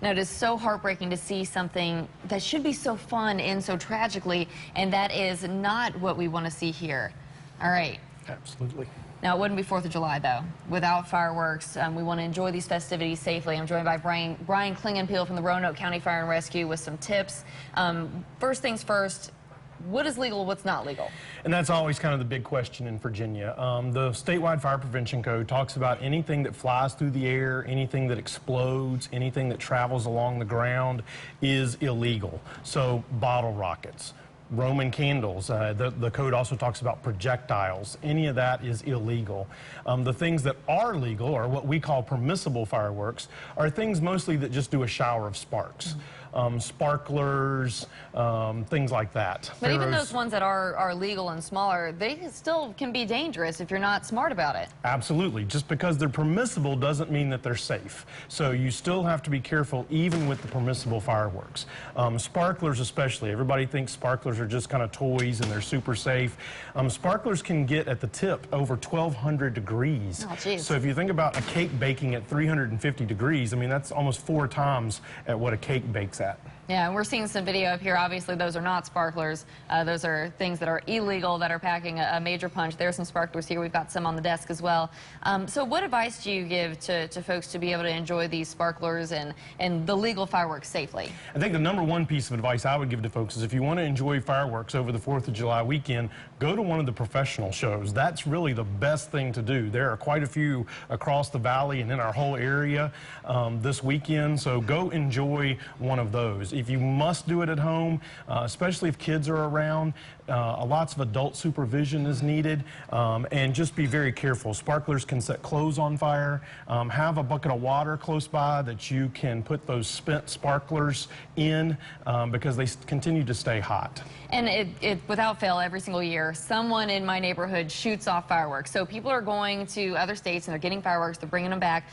Now, it is so heartbreaking to see something that should be so fun end so tragically, and that is not what we want to see here. All right. Absolutely. Now, it wouldn't be 4th of July, though, without fireworks. We want to enjoy these festivities safely. I'm joined by Brian Klingenpeel from the Roanoke County Fire and Rescue with some tips. First things first, what is legal, what's not legal? And that's always kind of the big question in Virginia. The statewide fire prevention code talks about anything that flies through the air, anything that explodes, anything that travels along the ground is illegal. So bottle rockets, Roman candles, the code also talks about projectiles. Any of that is illegal. The things that are legal, or what we call permissible fireworks, are things mostly that just do a shower of sparks. Sparklers, things like that. But even those ones that are legal and smaller, they still can be dangerous if you're not smart about it. Absolutely. Just because they're permissible doesn't mean that they're safe. So you still have to be careful even with the permissible fireworks. Sparklers especially. Everybody thinks sparklers are just kind of toys and they're super safe. Sparklers can get at the tip over 1,200 degrees. Oh, geez. So if you think about a cake baking at 350 degrees, I mean, that's almost 4 times at what a cake bakes at. Yeah, and we're seeing some video up here. Obviously, those are not sparklers. Those are things that are illegal that are packing a major punch. There's some sparklers here. We've got some on the desk as well. So what advice do you give to folks to be able to enjoy these sparklers and the legal fireworks safely? I think the #1 piece of advice I would give to folks is if you want to enjoy fireworks over the 4th of July weekend, go to one of the professional shows. That's really the best thing to do. There are quite a few across the valley and in our whole area this weekend, so go enjoy one of those. If you must do it at home, especially if kids are around, lots of adult supervision is needed, and just be very careful. Sparklers can set clothes on fire. Have a bucket of water close by that you can put those spent sparklers in because they continue to stay hot. And it without fail, every single year, someone in my neighborhood shoots off fireworks. So people are going to other states and they're getting fireworks, they're bringing them back.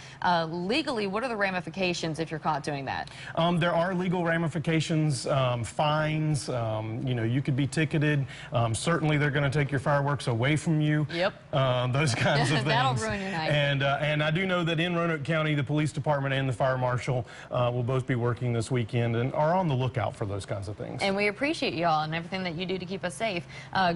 Legally, what are the ramifications if you're caught doing that? There are legal ramifications, fines, you know, you could be ticketed. Certainly they're going to take your fireworks away from you. Yep. Those kinds of things. That'll ruin your night. And I do know that in Roanoke County, the police department and the fire marshal will both be working this weekend and are on the lookout for those kinds of things. And we appreciate y'all and everything that you do to keep us safe.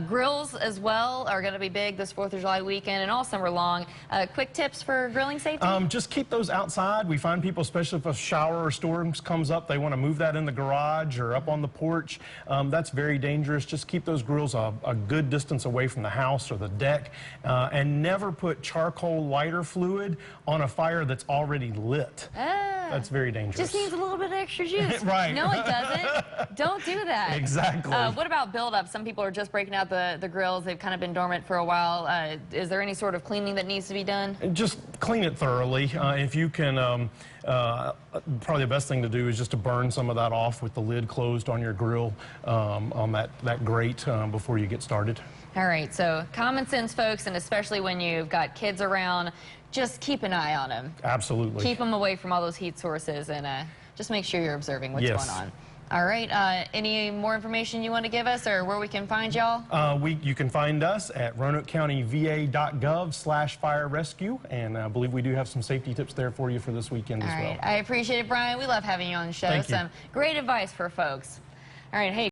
Grills as well are going to be big this 4th of July weekend and all summer long. Quick tips for grilling safety? Just keep those outside. We find people, especially if a shower or storm comes up, they want to move that in the garage or up on the porch. That's very dangerous. Just keep those grills a good distance away from the house or the deck, and never put charcoal lighter fluid on a fire that's already lit. That's very dangerous. Just needs a little bit of extra juice. Right. No, it doesn't. Don't do that. Exactly. What about buildup? Some people are just breaking out the grills. They've kind of been dormant for a while. Is there any sort of cleaning that needs to be done? Just clean it thoroughly. If you can, probably the best thing to do is just to burn some of that off with the lid closed on your grill on that grate before you get started. All right, so common sense, folks, and especially when you've got kids around, just keep an eye on them. Absolutely. Keep them away from all those heat sources and just make sure you're observing what's going on. All right, any more information you want to give us or where we can find y'all? You can find us at roanokecountyva.gov/fire rescue, and I believe we do have some safety tips there for you for this weekend as well. I appreciate it, Brian. We love having you on the show. Thank you. Some great advice for folks. All right, hey.